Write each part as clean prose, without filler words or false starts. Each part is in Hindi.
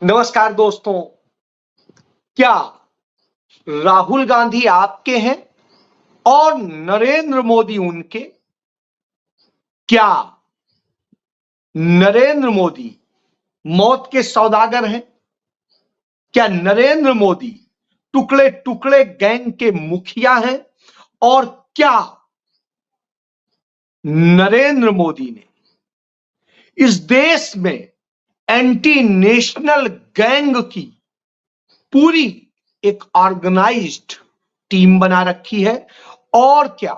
नमस्कार दोस्तों। क्या राहुल गांधी आपके हैं और नरेंद्र मोदी उनके? क्या नरेंद्र मोदी मौत के सौदागर हैं? क्या नरेंद्र मोदी टुकड़े टुकड़े गैंग के मुखिया हैं? और क्या नरेंद्र मोदी ने इस देश में एंटी नेशनल गैंग की पूरी एक ऑर्गेनाइज्ड टीम बना रखी है? और क्या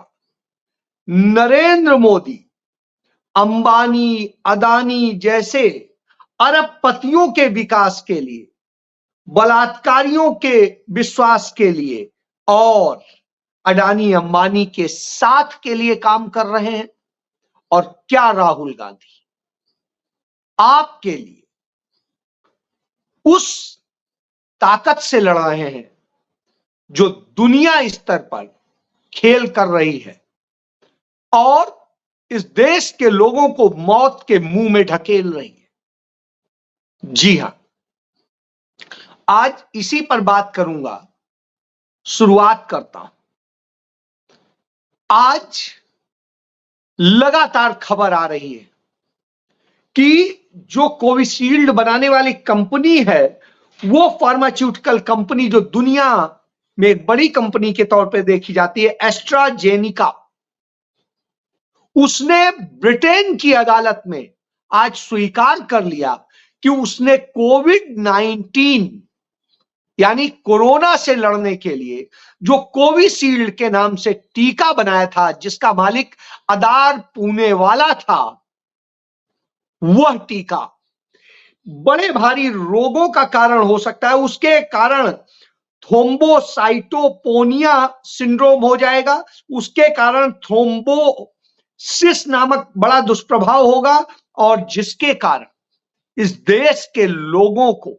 नरेंद्र मोदी अंबानी, अदानी जैसे अरबपतियों के विकास के लिए, बलात्कारियों के विश्वास के लिए और अडानी अंबानी के साथ के लिए काम कर रहे हैं? और क्या राहुल गांधी आपके लिए उस ताकत से लड़ रहे हैं जो दुनिया स्तर पर खेल कर रही है और इस देश के लोगों को मौत के मुंह में ढकेल रही है? जी हां, आज इसी पर बात करूंगा। शुरुआत करता हूं। आज लगातार खबर आ रही है कि जो कोविशील्ड बनाने वाली कंपनी है, वो फार्मास्यूटिकल कंपनी जो दुनिया में एक बड़ी कंपनी के तौर पे देखी जाती है, एस्ट्राजेनिका, उसने ब्रिटेन की अदालत में आज स्वीकार कर लिया कि उसने कोविड-19 यानी कोरोना से लड़ने के लिए जो कोविशील्ड के नाम से टीका बनाया था, जिसका मालिक आदार पूनेवाला था, वह टीका बड़े भारी रोगों का कारण हो सकता है। उसके कारण थ्रोम्बोसाइटोपेनिया सिंड्रोम हो जाएगा, उसके कारण थ्रोम्बोसिस नामक बड़ा दुष्प्रभाव होगा और जिसके कारण इस देश के लोगों को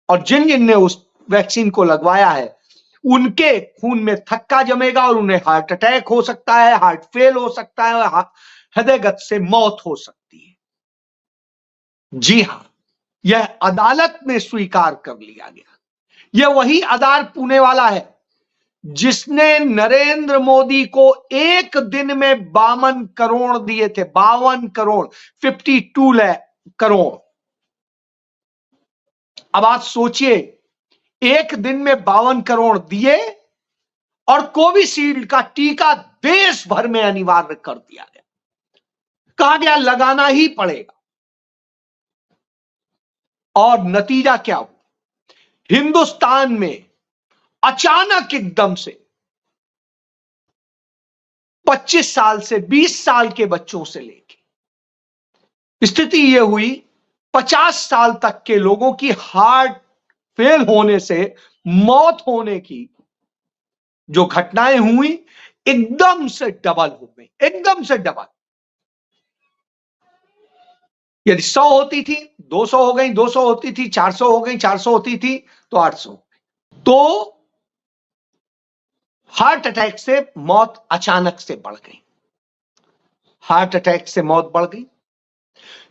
और जिन जिन ने उस वैक्सीन को लगवाया है, उनके खून में थक्का जमेगा और उन्हें हार्ट अटैक हो सकता है, हार्ट फेल हो सकता है, हृदयगत से मौत हो सकती है। जी हां, यह अदालत में स्वीकार कर लिया गया। यह वही आधार पुणे वाला है जिसने नरेंद्र मोदी को एक दिन में 52 करोड़ दिए थे। 52 करोड़, 52 करोड़। अब आप सोचिए, एक दिन में 52 करोड़ दिए और कोविशील्ड का टीका देश भर में अनिवार्य कर दिया गया। कहा गया लगाना ही पड़ेगा। और नतीजा क्या हुआ? हिंदुस्तान में अचानक एकदम से 25 साल से 20 साल के बच्चों से लेके स्थिति यह हुई 50 साल तक के लोगों की हार्ट फेल होने से मौत होने की जो घटनाएं हुई, एकदम से डबल हो गई। एकदम से डबल। यदि 100 होती थी 200 हो गई, 200 होती थी 400 हो गई, 400 होती थी तो 800 हो गई। तो हार्ट अटैक से मौत अचानक से बढ़ गई। हार्ट अटैक से मौत बढ़ गई।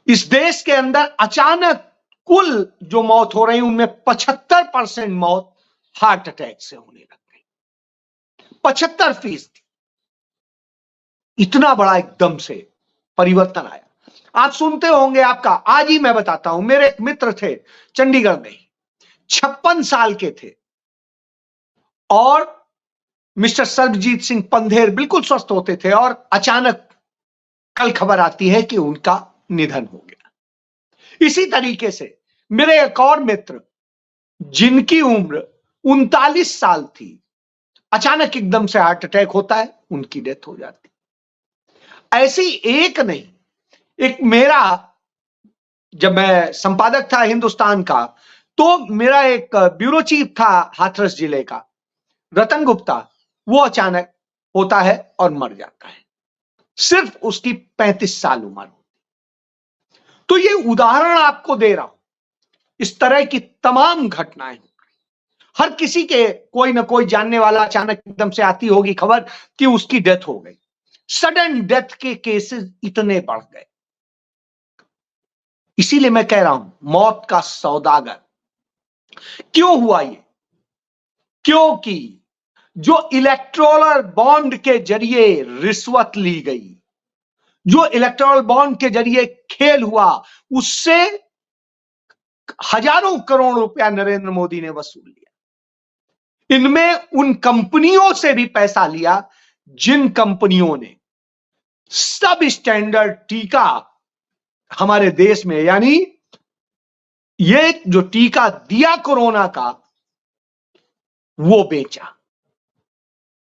इस देश के अंदर अचानक कुल जो मौत हो रही, उनमें 75% मौत हार्ट अटैक से होने लग गई। 75%। इतना बड़ा एकदम से परिवर्तन आया। आप सुनते होंगे, आपका आज ही मैं बताता हूं। मेरे एक मित्र थे चंडीगढ़ में, 56 साल के थे और मिस्टर सर्वजीत सिंह पंधेर बिल्कुल स्वस्थ होते थे और अचानक कल खबर आती है कि उनका निधन हो गया। इसी तरीके से मेरे एक और मित्र जिनकी उम्र 39 साल थी, अचानक एकदम से हार्ट अटैक होता है, उनकी डेथ हो जाती। ऐसी एक नहीं, एक मेरा, जब मैं संपादक था हिंदुस्तान का, तो मेरा एक ब्यूरो चीफ था हाथरस जिले का, रतन गुप्ता, वो अचानक होता है और मर जाता है। सिर्फ उसकी 35 साल उम्र होती। तो ये उदाहरण आपको दे रहा हूं। इस तरह की तमाम घटनाएं, हर किसी के कोई ना कोई जानने वाला अचानक एकदम से आती होगी खबर कि उसकी डेथ हो गई। सडन डेथ के केसेस इतने बढ़ गए। इसीलिए मैं कह रहा हूं, मौत का सौदागर। क्यों हुआ ये? क्योंकि जो इलेक्टोरल बॉन्ड के जरिए रिश्वत ली गई, जो इलेक्टोरल बॉन्ड के जरिए खेल हुआ, उससे हजारों करोड़ रुपया नरेंद्र मोदी ने वसूल लिया। इनमें उन कंपनियों से भी पैसा लिया जिन कंपनियों ने सब स्टैंडर्ड टीका हमारे देश में, यानी ये जो टीका दिया कोरोना का, वो बेचा।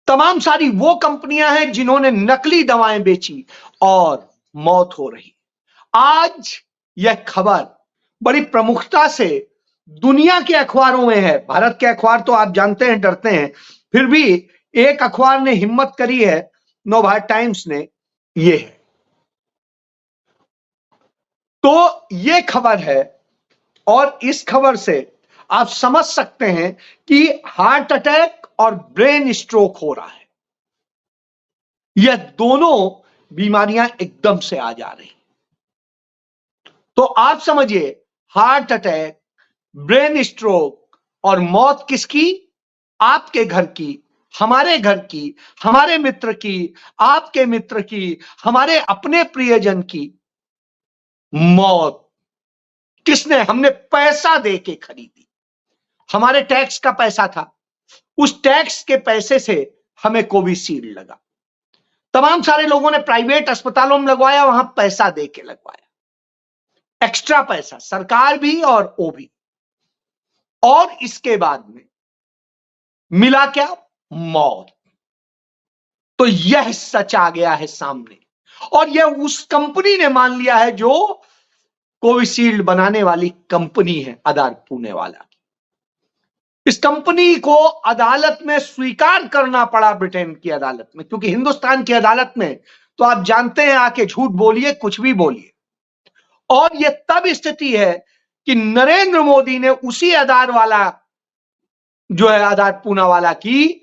तमाम सारी वो कंपनियां हैं जिन्होंने नकली दवाएं बेची और मौत हो रही। आज यह खबर बड़ी प्रमुखता से दुनिया के अखबारों में है। भारत के अखबार तो आप जानते हैं डरते हैं, फिर भी एक अखबार ने हिम्मत करी है, नवभारत टाइम्स ने, ये है। तो ये खबर है और इस खबर से आप समझ सकते हैं कि हार्ट अटैक और ब्रेन स्ट्रोक हो रहा है। यह दोनों बीमारियां एकदम से आ जा रही। तो आप समझिए, हार्ट अटैक, ब्रेन स्ट्रोक और मौत किसकी? आपके घर की, हमारे घर की, हमारे मित्र की, आपके मित्र की, हमारे अपने प्रियजन की मौत किसने? हमने पैसा दे के खरीदी। हमारे टैक्स का पैसा था, उस टैक्स के पैसे से हमें कोविशील्ड लगा। तमाम सारे लोगों ने प्राइवेट अस्पतालों में लगवाया, वहां पैसा दे के लगवाया, एक्स्ट्रा पैसा, सरकार भी और वो भी। और इसके बाद में मिला क्या? मौत। तो यह सच आ गया है सामने, और यह उस कंपनी ने मान लिया है जो कोविशील्ड बनाने वाली कंपनी है, आधार पुणे वाला। इस कंपनी को अदालत में स्वीकार करना पड़ा, ब्रिटेन की अदालत में, क्योंकि हिंदुस्तान की अदालत में तो आप जानते हैं, आके झूठ बोलिए, कुछ भी बोलिए। और यह तब स्थिति है कि नरेंद्र मोदी ने उसी आधार वाला जो है, आधार पूना वाला की,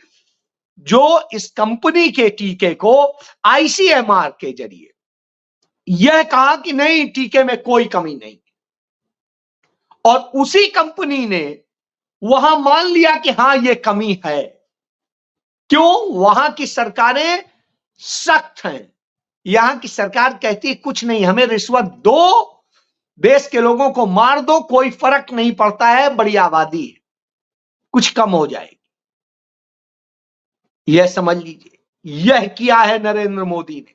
जो इस कंपनी के टीके को आईसीएमआर के जरिए यह कहा कि नहीं, टीके में कोई कमी नहीं, और उसी कंपनी ने वहां मान लिया कि हां यह कमी है। क्यों? वहां की सरकारें सख्त हैं। यहां की सरकार कहती है कुछ नहीं, हमें रिश्वत दो, देश के लोगों को मार दो, कोई फर्क नहीं पड़ता है, बड़ी आबादी है, कुछ कम हो जाएगी। यह समझ लीजिए, यह किया है नरेंद्र मोदी ने।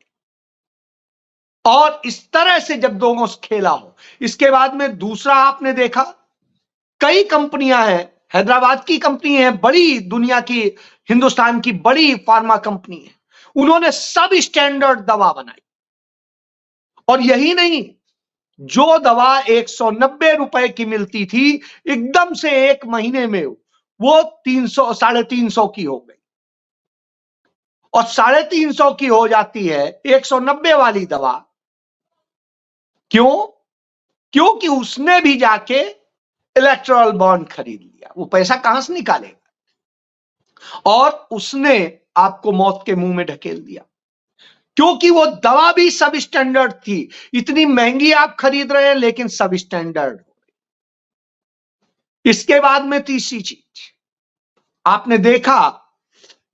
और इस तरह से जब दोनों खेला हो, इसके बाद में दूसरा आपने देखा, कई कंपनियां हैं, हैदराबाद की कंपनी है, बड़ी दुनिया की, हिंदुस्तान की बड़ी फार्मा कंपनी है, उन्होंने सब स्टैंडर्ड दवा बनाई। और यही नहीं, जो दवा 190 रुपए की मिलती थी, एकदम से एक महीने में वो 300, 350 की हो गई। और 350 की हो जाती है 190 वाली दवा। क्यों? क्योंकि उसने भी जाके इलेक्टोरल बॉन्ड खरीद लिया। वो पैसा कहां से निकालेगा? और उसने आपको मौत के मुंह में ढकेल दिया, क्योंकि वो दवा भी सब स्टैंडर्ड थी। इतनी महंगी आप खरीद रहे हैं, लेकिन सब स्टैंडर्ड। इसके बाद में तीसरी चीज आपने देखा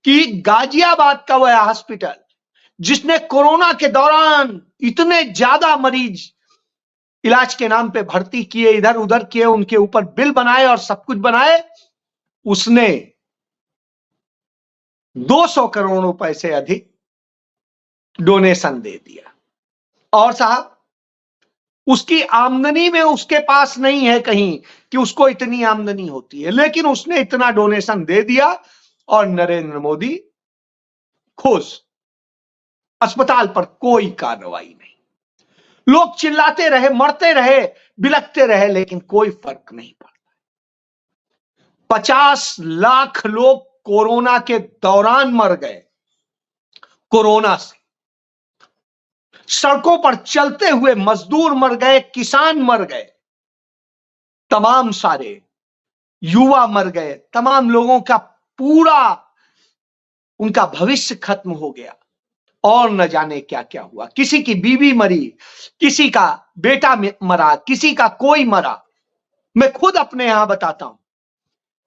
कि गाजियाबाद का वह हॉस्पिटल जिसने कोरोना के दौरान इतने ज्यादा मरीज इलाज के नाम पे भर्ती किए, इधर उधर किए, उनके ऊपर बिल बनाए और सब कुछ बनाए, उसने 200 करोड़ रुपए से अधिक डोनेशन दे दिया। और साहब, उसकी आमदनी में उसके पास नहीं है कहीं कि उसको इतनी आमदनी होती है, लेकिन उसने इतना डोनेशन दे दिया और नरेंद्र मोदी खुश। अस्पताल पर कोई कार्रवाई नहीं, लोग चिल्लाते रहे, मरते रहे, बिलखते रहे, लेकिन कोई फर्क नहीं पड़ता। 50 लाख लोग कोरोना के दौरान मर गए, कोरोना से। सड़कों पर चलते हुए मजदूर मर गए, किसान मर गए, तमाम सारे युवा मर गए, तमाम लोगों का पूरा उनका भविष्य खत्म हो गया। और न जाने क्या क्या हुआ। किसी की बीवी मरी, किसी का बेटा मरा, किसी का कोई मरा। मैं खुद अपने यहां बताता हूं,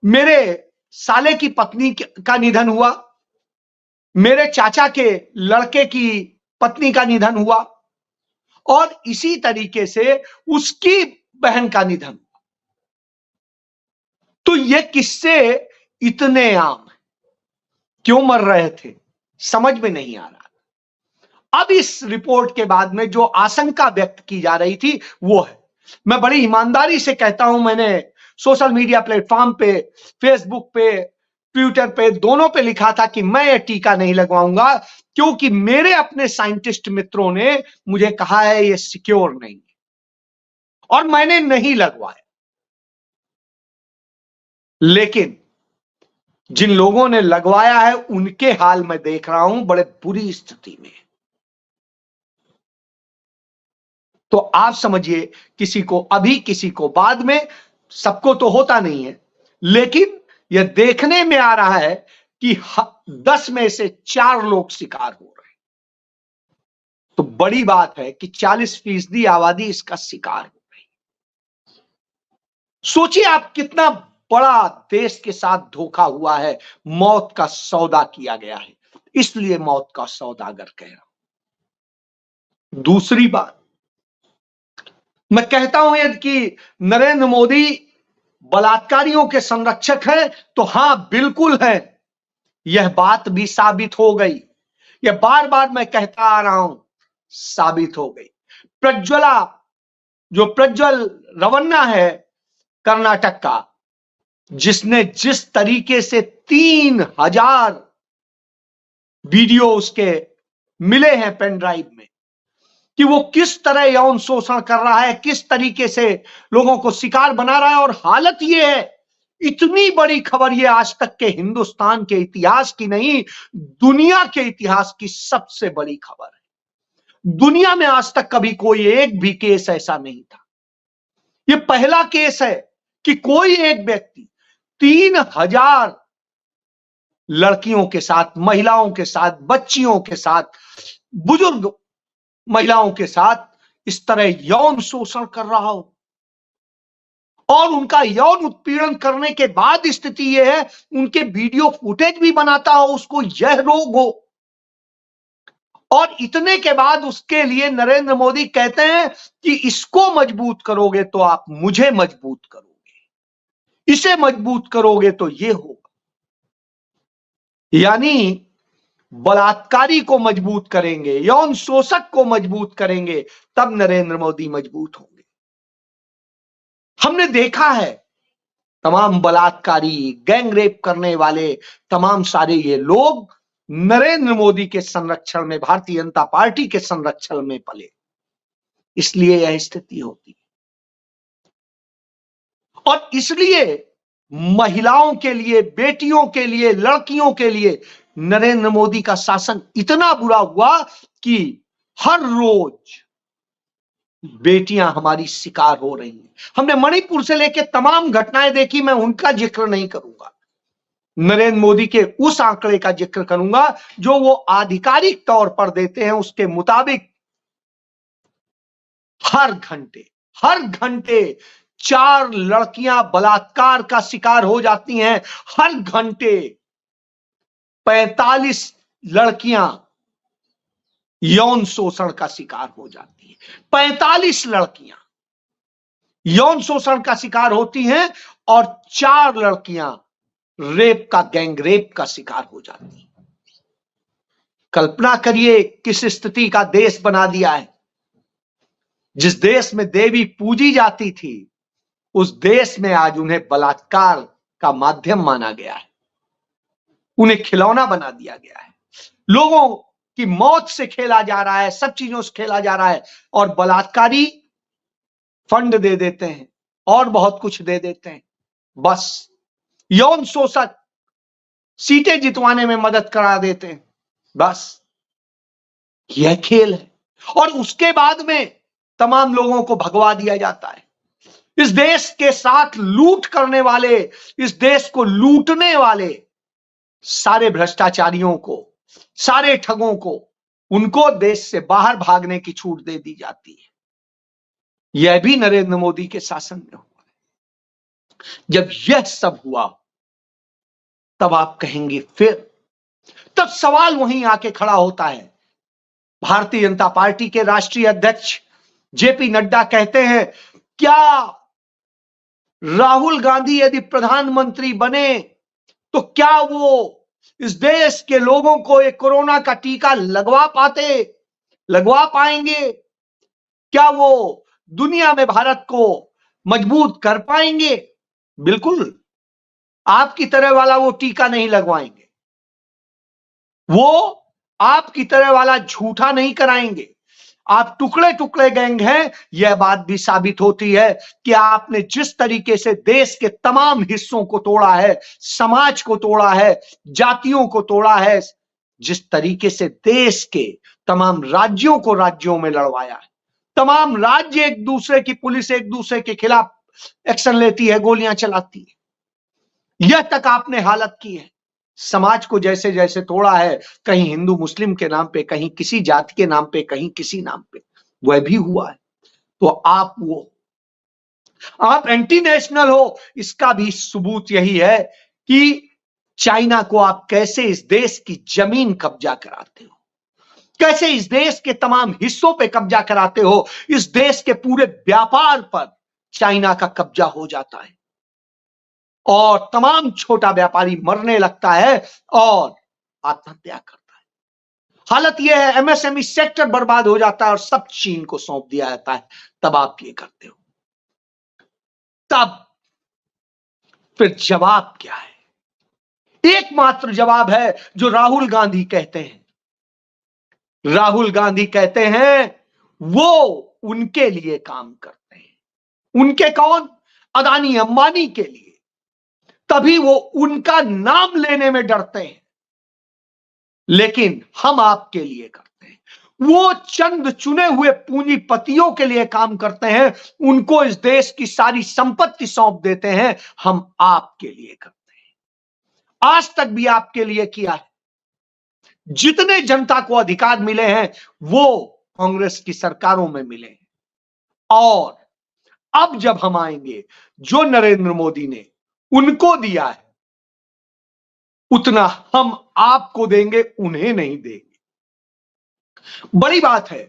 मेरे साले की पत्नी का निधन हुआ, मेरे चाचा के लड़के की पत्नी का निधन हुआ, और इसी तरीके से उसकी बहन का निधन हुआ। तो ये किस्से इतने आम क्यों मर रहे थे, समझ में नहीं आ रहा। अब इस रिपोर्ट के बाद में जो आशंका व्यक्त की जा रही थी वो है, मैं बड़ी ईमानदारी से कहता हूं, मैंने सोशल मीडिया प्लेटफॉर्म पे, फेसबुक पे, ट्विटर पे, दोनों पे लिखा था कि मैं ये टीका नहीं लगवाऊंगा, क्योंकि मेरे अपने साइंटिस्ट मित्रों ने मुझे कहा है ये सिक्योर नहीं है, और मैंने नहीं लगवाया। लेकिन जिन लोगों ने लगवाया है उनके हाल मैं देख रहा हूं, बड़े बुरी स्थिति में। तो आप समझिए, किसी को अभी, किसी को बाद में, सबको तो होता नहीं है, लेकिन यह देखने में आ रहा है कि 10 में से 4 लोग शिकार हो रहे हैं। तो बड़ी बात है कि 40% आबादी इसका शिकार हो रही है। सोचिए आप, कितना बड़ा देश के साथ धोखा हुआ है, मौत का सौदा किया गया है, इसलिए मौत का सौदागर कह रहा हूं। दूसरी बात, मैं कहता हूं यदि कि नरेंद्र मोदी बलात्कारियों के संरक्षक है, तो हां बिल्कुल है, यह बात भी साबित हो गई। यह बार बार मैं कहता आ रहा हूं, साबित हो गई। प्रज्वला, जो प्रज्वल रवन्ना है कर्नाटक का, जिसने जिस तरीके से 3000 वीडियो उसके मिले हैं पेन ड्राइव में, कि वो किस तरह यौन शोषण कर रहा है, किस तरीके से लोगों को शिकार बना रहा है। और हालत ये है, इतनी बड़ी खबर ये आज तक के हिंदुस्तान के इतिहास की नहीं, दुनिया के इतिहास की सबसे बड़ी खबर है। दुनिया में आज तक कभी कोई एक भी केस ऐसा नहीं था। ये पहला केस है कि कोई एक व्यक्ति 3000 लड़कियों के साथ, महिलाओं के साथ, बच्चियों के साथ, बुजुर्ग महिलाओं के साथ इस तरह यौन शोषण कर रहा हो, और उनका यौन उत्पीड़न करने के बाद स्थिति यह है, उनके वीडियो फुटेज भी बनाता हो, उसको यह रोग हो, और इतने के बाद उसके लिए नरेंद्र मोदी कहते हैं कि इसको मजबूत करोगे तो आप मुझे मजबूत करोगे, इसे मजबूत करोगे तो ये होगा। यानी बलात्कारी को मजबूत करेंगे, यौन शोषक को मजबूत करेंगे, तब नरेंद्र मोदी मजबूत होंगे। हमने देखा है, तमाम बलात्कारी, गैंग रेप करने वाले, तमाम सारे ये लोग नरेंद्र मोदी के संरक्षण में, भारतीय जनता पार्टी के संरक्षण में पले, इसलिए यह स्थिति होती है। और इसलिए महिलाओं के लिए, बेटियों के लिए, लड़कियों के लिए नरेंद्र मोदी का शासन इतना बुरा हुआ कि हर रोज बेटियां हमारी शिकार हो रही हैं। हमने मणिपुर से लेकर तमाम घटनाएं देखी, मैं उनका जिक्र नहीं करूंगा, नरेंद्र मोदी के उस आंकड़े का जिक्र करूंगा जो वो आधिकारिक तौर पर देते हैं। उसके मुताबिक हर घंटे 4 लड़कियां बलात्कार का शिकार हो जाती हैं। हर घंटे 45 लड़कियां यौन शोषण का शिकार हो जाती हैं। 45 लड़कियां यौन शोषण का शिकार होती हैं, और 4 लड़कियां रेप का, गैंग रेप का शिकार हो जाती हैं। कल्पना करिए किस स्थिति का देश बना दिया है। जिस देश में देवी पूजी जाती थी, उस देश में आज उन्हें बलात्कार का माध्यम माना गया है, उन्हें खिलौना बना दिया गया है। लोगों की मौत से खेला जा रहा है, सब चीजों से खेला जा रहा है, और बलात्कारी फंड दे देते हैं और बहुत कुछ दे देते हैं। बस यौन शोषक सीटें जितवाने में मदद करा देते हैं, बस यह खेल है। और उसके बाद में तमाम लोगों को भगवा दिया जाता है। इस देश के साथ लूट करने वाले, इस देश को लूटने वाले सारे भ्रष्टाचारियों को, सारे ठगों को उनको देश से बाहर भागने की छूट दे दी जाती है। यह भी नरेंद्र मोदी के शासन में हुआ है। जब यह सब हुआ तब आप कहेंगे फिर, तब सवाल वहीं आके खड़ा होता है। भारतीय जनता पार्टी के राष्ट्रीय अध्यक्ष जेपी नड्डा कहते हैं, क्या राहुल गांधी यदि प्रधानमंत्री बने तो क्या वो इस देश के लोगों को एक कोरोना का टीका लगवा पाएंगे? क्या वो दुनिया में भारत को मजबूत कर पाएंगे? बिल्कुल आपकी तरह वाला वो टीका नहीं लगवाएंगे, वो आपकी तरह वाला झूठा नहीं कराएंगे। आप टुकड़े टुकड़े गैंग हैं। यह बात भी साबित होती है कि आपने जिस तरीके से देश के तमाम हिस्सों को तोड़ा है, समाज को तोड़ा है, जातियों को तोड़ा है, जिस तरीके से देश के तमाम राज्यों को राज्यों में लड़वाया है, तमाम राज्य एक दूसरे की पुलिस एक दूसरे के खिलाफ एक्शन लेती है, गोलियां चलाती है, यह तक आपने हालत की है। समाज को जैसे जैसे तोड़ा है, कहीं हिंदू मुस्लिम के नाम पे, कहीं किसी जाति के नाम पे, कहीं किसी नाम पे, वह भी हुआ है। तो आप एंटी नेशनल हो, इसका भी सबूत यही है कि चाइना को आप कैसे इस देश की जमीन कब्जा कराते हो, कैसे इस देश के तमाम हिस्सों पे कब्जा कराते हो। इस देश के पूरे व्यापार पर चाइना का कब्जा हो जाता है और तमाम छोटा व्यापारी मरने लगता है और आत्महत्या करता है। हालत यह है, एमएसएमई सेक्टर बर्बाद हो जाता है और सब चीन को सौंप दिया जाता है। तब आप ये करते हो। तब फिर जवाब क्या है? एकमात्र जवाब है जो राहुल गांधी कहते हैं। राहुल गांधी कहते हैं वो उनके लिए काम करते हैं। उनके कौन? अदानी अंबानी के लिए। तभी वो उनका नाम लेने में डरते हैं, लेकिन हम आपके लिए करते हैं। वो चंद चुने हुए पूंजीपतियों के लिए काम करते हैं, उनको इस देश की सारी संपत्ति सौंप देते हैं। हम आपके लिए करते हैं, आज तक भी आपके लिए किया है। जितने जनता को अधिकार मिले हैं वो कांग्रेस की सरकारों में मिले हैं, और अब जब हम आएंगे, जो नरेंद्र मोदी ने उनको दिया है उतना हम आपको देंगे, उन्हें नहीं देंगे। बड़ी बात है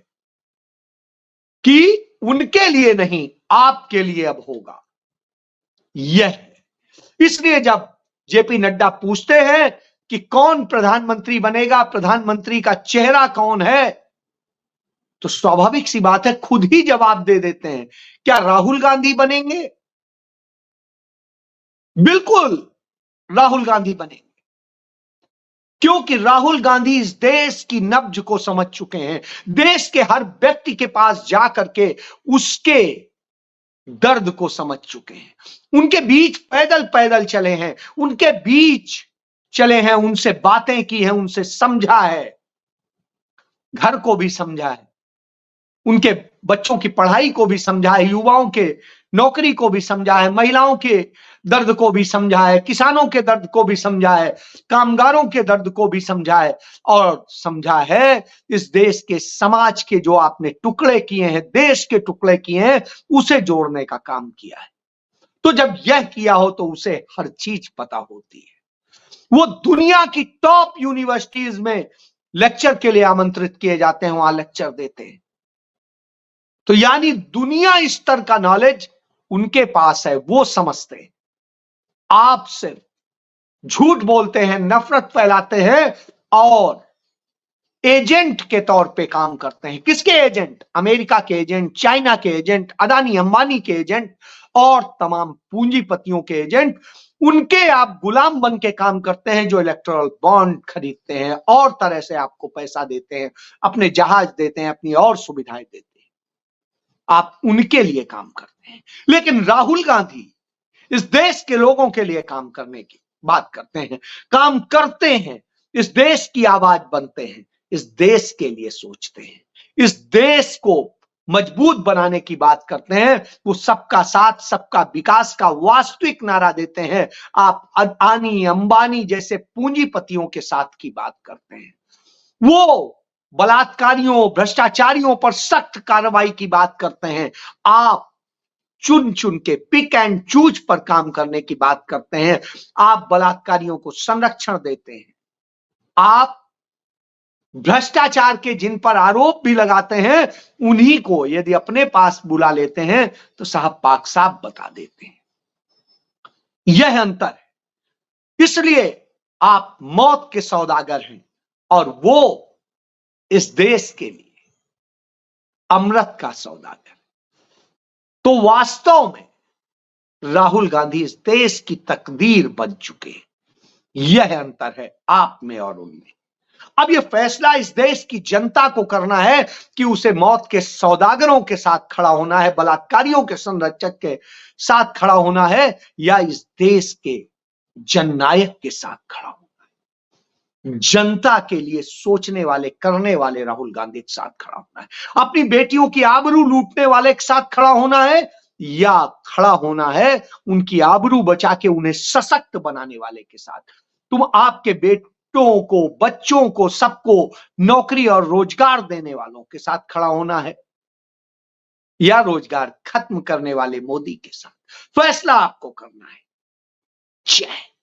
कि उनके लिए नहीं, आपके लिए अब होगा। यह है, इसलिए जब जेपी नड्डा पूछते हैं कि कौन प्रधानमंत्री बनेगा, प्रधानमंत्री का चेहरा कौन है, तो स्वाभाविक सी बात है, खुद ही जवाब दे देते हैं। क्या राहुल गांधी बनेंगे? बिल्कुल राहुल गांधी बनेंगे, क्योंकि राहुल गांधी इस देश की नब्ज को समझ चुके हैं। देश के हर व्यक्ति के पास जाकर के उसके दर्द को समझ चुके हैं। उनके बीच पैदल पैदल चले हैं, उनके बीच चले हैं, उनसे बातें की हैं, उनसे समझा है, घर को भी समझा है, उनके बच्चों की पढ़ाई को भी समझा है, युवाओं के नौकरी को भी समझा है, महिलाओं के दर्द को भी समझा है, किसानों के दर्द को भी समझा है, कामगारों के दर्द को भी समझा है, और समझा है इस देश के समाज के जो आपने टुकड़े किए हैं, देश के टुकड़े किए हैं, उसे जोड़ने का काम किया है। तो जब यह किया हो तो उसे हर चीज पता होती है। वो दुनिया की टॉप यूनिवर्सिटीज में लेक्चर के लिए आमंत्रित किए जाते हैं, वहां लेक्चर देते हैं। तो यानी दुनिया स्तर का नॉलेज उनके पास है, वो समझते हैं। आप सिर्फ झूठ बोलते हैं, नफरत फैलाते हैं और एजेंट के तौर पे काम करते हैं। किसके एजेंट? अमेरिका के एजेंट, चाइना के एजेंट, अदानी अंबानी के एजेंट और तमाम पूंजीपतियों के एजेंट। उनके आप गुलाम बन के काम करते हैं, जो इलेक्टोरल बॉन्ड खरीदते हैं और तरह से आपको पैसा देते हैं, अपने जहाज देते हैं, अपनी और सुविधाएं देते हैं। आप उनके लिए काम करते हैं। लेकिन राहुल गांधी इस देश के लोगों के लिए काम करने की बात करते हैं, काम करते हैं, इस देश की आवाज बनते हैं, इस देश के लिए सोचते हैं, इस देश को मजबूत बनाने की बात करते हैं। वो सबका साथ, सबका विकास का वास्तविक नारा देते हैं। आप अदानी अंबानी जैसे पूंजीपतियों के साथ की बात करते हैं। वो बलात्कारियों, भ्रष्टाचारियों पर सख्त कार्रवाई की बात करते हैं। आप चुन चुन के पिक एंड चूज पर काम करने की बात करते हैं। आप बलात्कारियों को संरक्षण देते हैं। आप भ्रष्टाचार के जिन पर आरोप भी लगाते हैं, उन्हीं को यदि अपने पास बुला लेते हैं तो साहब पाक साफ बता देते हैं। यह अंतर है। इसलिए आप मौत के सौदागर हैं और वो इस देश के लिए अमृत का सौदागर। तो वास्तव में राहुल गांधी इस देश की तकदीर बन चुके हैं। यह अंतर है आप में और उनमें। अब यह फैसला इस देश की जनता को करना है कि उसे मौत के सौदागरों के साथ खड़ा होना है, बलात्कारियों के संरक्षक के साथ खड़ा होना है, या इस देश के जननायक के साथ खड़ा होना है। जनता के लिए सोचने वाले, करने वाले राहुल गांधी के साथ खड़ा होना है। अपनी बेटियों की आबरू लूटने वाले के साथ खड़ा होना है, या खड़ा होना है उनकी आबरू बचा के उन्हें सशक्त बनाने वाले के साथ। तुम आपके बेटों को, बच्चों को, सबको नौकरी और रोजगार देने वालों के साथ खड़ा होना है, या रोजगार खत्म करने वाले मोदी के साथ। फैसला आपको करना है। जय